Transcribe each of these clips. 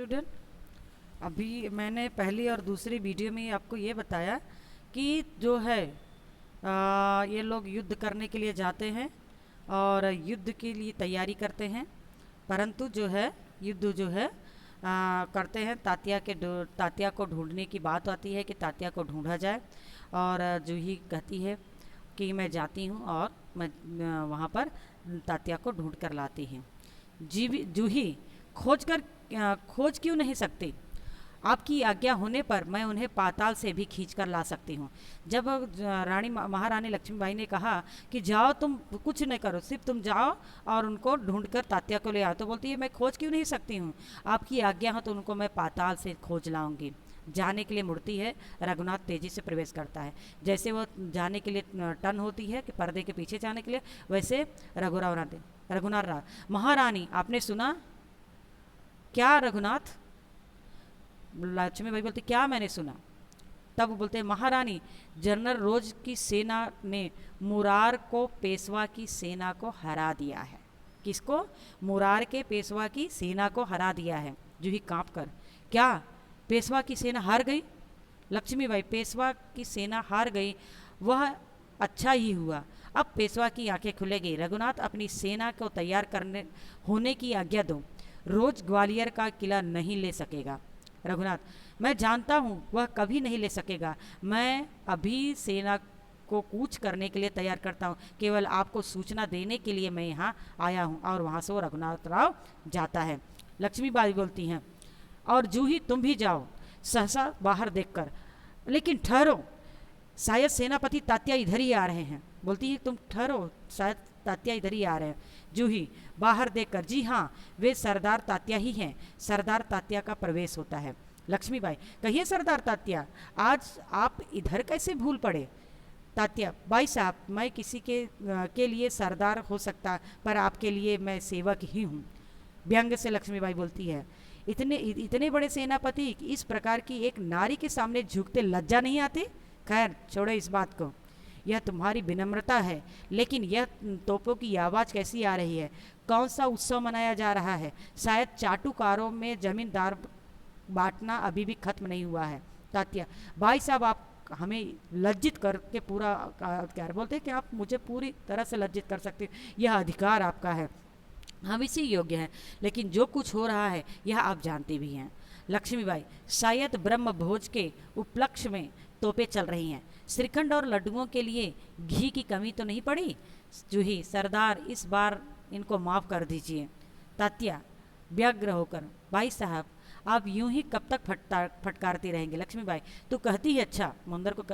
Student, अभी मैंने पहली और दूसरी वीडियो में आपको ये बताया कि जो है ये लोग युद्ध करने के लिए जाते हैं और युद्ध के लिए तैयारी करते हैं। परंतु जो है युद्ध जो है करते हैं, तात्या को ढूंढने की बात आती है कि तात्या को ढूंढा जाए। और जूही कहती है कि मैं जाती हूँ और मैं वहाँ पर तात्या को ढूंढ कर लाती हूँ। जूही खोज क्यों नहीं सकती? आपकी आज्ञा होने पर मैं उन्हें पाताल से भी खींच कर ला सकती हूँ। जब महारानी लक्ष्मीबाई ने कहा कि जाओ, तुम कुछ नहीं करो, सिर्फ तुम जाओ और उनको ढूंढकर तात्या को ले आओ, तो बोलती है मैं खोज क्यों नहीं सकती हूँ, आपकी आज्ञा हो तो उनको मैं पाताल से खोज लाऊंगी। जाने के लिए मुड़ती है, रघुनाथ तेजी से प्रवेश करता है। जैसे वो जाने के लिए टर्न होती है कि पर्दे के पीछे जाने के लिए, वैसे रघुनाथ राव, महारानी आपने सुना क्या? रघुनाथ, लक्ष्मीबाई बोलती क्या मैंने सुना? तब वो बोलते महारानी, जनरल रोज की सेना ने मुरार को पेशवा की सेना को हरा दिया है। किसको? मुरार के पेशवा की सेना को हरा दिया है। जूही कांप कर, क्या पेशवा की सेना हार गई? लक्ष्मीबाई, पेशवा की सेना हार गई, वह अच्छा ही हुआ, अब पेशवा की आंखें खुलेगी। रघुनाथ, अपनी सेना को तैयार करने होने की आज्ञा दो, रोज ग्वालियर का किला नहीं ले सकेगा। रघुनाथ, मैं जानता हूँ वह कभी नहीं ले सकेगा, मैं अभी सेना को कूच करने के लिए तैयार करता हूँ, केवल आपको सूचना देने के लिए मैं यहाँ आया हूँ। और वहाँ से वो रघुनाथ राव जाता है। लक्ष्मीबाई बोलती हैं, और जूही तुम भी जाओ, सहसा बाहर देखकर, लेकिन ठहरो, शायद सेनापति तात्या इधर ही आ रहे हैं। बोलती है तुम ठहरो, शायद तात्या इधर ही आ रहे हैं। जूही बाहर देखकर, जी हाँ, वे सरदार तात्या ही हैं। सरदार तात्या का प्रवेश होता है। लक्ष्मीबाई, कहिए सरदार तात्या, आज आप इधर कैसे भूल पड़े? तात्या, भाई साहब, मैं किसी के लिए सरदार हो सकता, पर आपके लिए मैं सेवक ही हूँ। व्यंग से लक्ष्मीबाई बोलती है, इतने बड़े सेनापति इस प्रकार की एक नारी के सामने झुकते लज्जा नहीं आती? खैर छोड़ो इस बात को, यह तुम्हारी विनम्रता है, लेकिन यह तोपों की आवाज़ कैसी आ रही है? कौन सा उत्सव मनाया जा रहा है? शायद चाटुकारों में जमींदार बांटना अभी भी खत्म नहीं हुआ है। तात्या, भाई साहब, आप हमें लज्जित करके पूरा क्या बोलते हैं कि आप मुझे पूरी तरह से लज्जित कर सकते हैं, यह अधिकार आपका है, हम इसी योग्य हैं, लेकिन जो कुछ हो रहा है यह आप जानते भी हैं। लक्ष्मीबाई, शायद ब्रह्म भोज के उपलक्ष्य में तोपें चल रही हैं, श्रीखंड और लड्डुओं के लिए घी की कमी तो नहीं पड़ी? जूही, सरदार, इस बार इनको माफ़ कर दीजिए। तात्या व्यग्र होकर, भाई साहब, आप यूं ही कब तक फटकारती रहेंगे? लक्ष्मीबाई, तू कहती है अच्छा, मुंदर को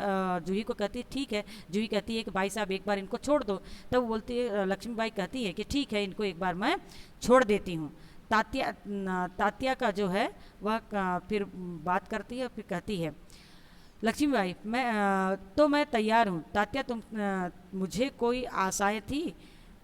जूही को कहती है ठीक है। जूही कहती है कि भाई साहब एक बार इनको छोड़ दो। तब वो बोलती है, लक्ष्मीबाई कहती है कि ठीक है, इनको एक बार मैं छोड़ देती हूँ। तात्या का जो है वह फिर बात करती है, फिर कहती है लक्ष्मीबाई, मैं तैयार हूँ। तात्या, मुझे कोई आशाएं थी,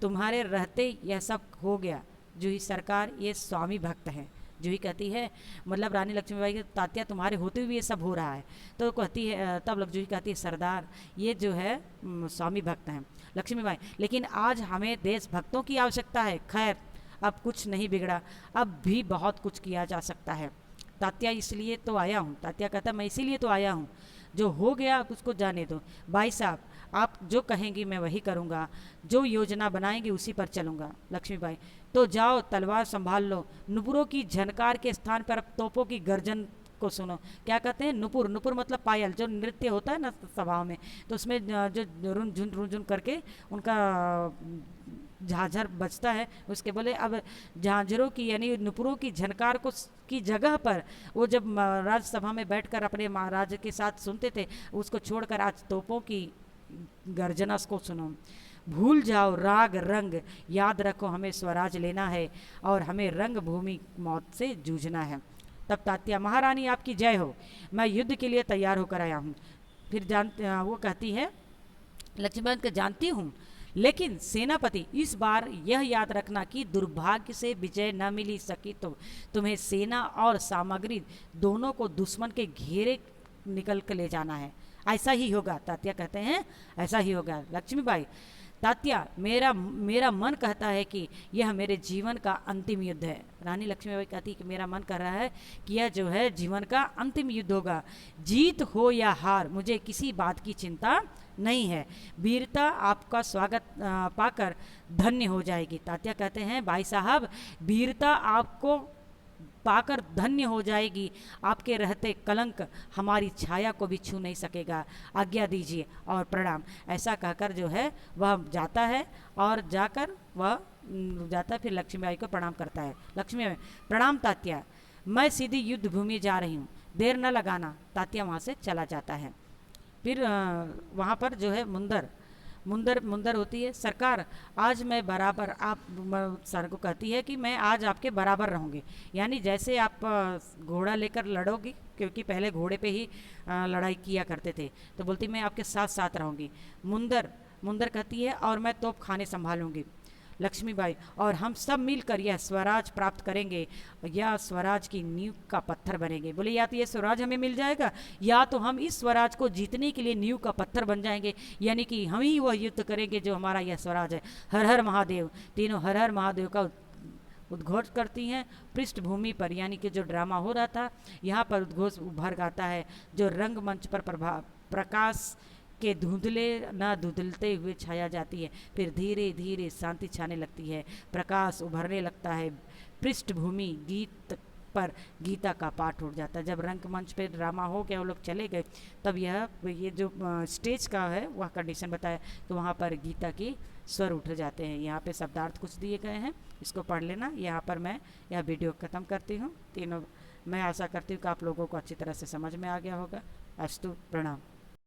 तुम्हारे रहते यह सब हो गया। जूही, सरकार ये स्वामी भक्त हैं। जूही कहती है, मतलब रानी लक्ष्मीबाई के, तात्या तुम्हारे होते हुए ये सब हो रहा है। तो कहती है, तब जूही कहती है, सरदार ये जो है स्वामी भक्त हैं। लक्ष्मीबाई, लेकिन आज हमें देशभक्तों की आवश्यकता है। खैर अब कुछ नहीं बिगड़ा, अब भी बहुत कुछ किया जा सकता है। तात्या, इसलिए तो आया हूँ। तात्या कहता, मैं इसीलिए तो आया हूँ, जो हो गया आप उसको जाने दो। भाई साहब, आप जो कहेंगी मैं वही करूँगा, जो योजना बनाएंगे उसी पर चलूँगा। लक्ष्मीबाई, तो जाओ, तलवार संभाल लो, नुपुरों की झनकार के स्थान पर अब तोपों की गर्जन को सुनो। क्या कहते हैं? नुपुर, नुपुर मतलब पायल, जो नृत्य होता है ना सभाओं में, तो उसमें जो रुन करके उनका झांझर बजता है, उसके बोले अब झांझरों की यानी नुपुरों की झनकार को की जगह पर वो जब राज्यसभा में बैठकर अपने महाराज के साथ सुनते थे, उसको छोड़कर आज तोपों की गर्जना को सुनो। भूल जाओ राग रंग, याद रखो हमें स्वराज लेना है और हमें रंग भूमि मौत से जूझना है। तब तात्या, महारानी आपकी जय हो, मैं युद्ध के लिए तैयार होकर आया हूँ। फिर वो कहती है लक्ष्मीबाई को, जानती हूँ, लेकिन सेनापति इस बार यह याद रखना कि दुर्भाग्य से विजय न मिली सकी तो तुम्हें सेना और सामग्री दोनों को दुश्मन के घेरे निकल कर ले जाना है। ऐसा ही होगा। तात्या कहते हैं ऐसा ही होगा। लक्ष्मीबाई, तात्या, मेरा मेरा मन कहता है कि यह मेरे जीवन का अंतिम युद्ध है। रानी लक्ष्मीबाई कहती है कि मेरा मन कर रहा है कि यह जो है जीवन का अंतिम युद्ध होगा। जीत हो या हार, मुझे किसी बात की चिंता नहीं है। वीरता आपका स्वागत पाकर धन्य हो जाएगी। तात्या कहते हैं भाई साहब, वीरता आपको पाकर धन्य हो जाएगी, आपके रहते कलंक हमारी छाया को भी छू नहीं सकेगा, आज्ञा दीजिए और प्रणाम। ऐसा कहकर जो है वह जाता है और जाकर वह जाता है, फिर लक्ष्मीबाई को प्रणाम करता है। लक्ष्मीबाई, प्रणाम तात्या, मैं सीधी युद्ध भूमि जा रही हूँ, देर न लगाना। तात्या वहाँ से चला जाता है। फिर वहाँ पर जो है मुंदर होती है, सरकार आज मैं बराबर, आप सर को कहती है कि मैं आज आपके बराबर रहूँगी, यानी जैसे आप घोड़ा लेकर लड़ोगी, क्योंकि पहले घोड़े पे ही लड़ाई किया करते थे, तो बोलती मैं आपके साथ साथ रहूँगी। मुंदर कहती है और मैं तोप खाने संभालूंगी। लक्ष्मीबाई, और हम सब मिलकर यह स्वराज प्राप्त करेंगे, यह स्वराज की नींव का पत्थर बनेंगे। बोले या तो ये स्वराज हमें मिल जाएगा, या तो हम इस स्वराज को जीतने के लिए नींव का पत्थर बन जाएंगे, यानी कि हम ही वह युद्ध करेंगे जो हमारा यह स्वराज है। हर हर महादेव। तीनों हर हर महादेव का उद्घोष करती हैं। पृष्ठभूमि पर, यानी कि जो ड्रामा हो रहा था, यहाँ पर उद्घोष उभर आता है, जो रंगमंच पर प्रकाश के धुंधले न धुंधलते हुए छाया जाती है। फिर धीरे धीरे शांति छाने लगती है, प्रकाश उभरने लगता है। पृष्ठभूमि गीत पर गीता का पाठ उठ जाता है। जब रंगमंच पे ड्रामा हो गया, वो लोग चले गए, तब ये जो स्टेज का है वह कंडीशन बताया, तो वहाँ पर गीता की स्वर उठ जाते हैं। यहाँ पे शब्दार्थ कुछ दिए गए हैं, इसको पढ़ लेना। यहाँ पर मैं यह वीडियो ख़त्म करती हूँ। तीनों, मैं आशा करती हूँ कि आप लोगों को अच्छी तरह से समझ में आ गया होगा। अस्तु, प्रणाम।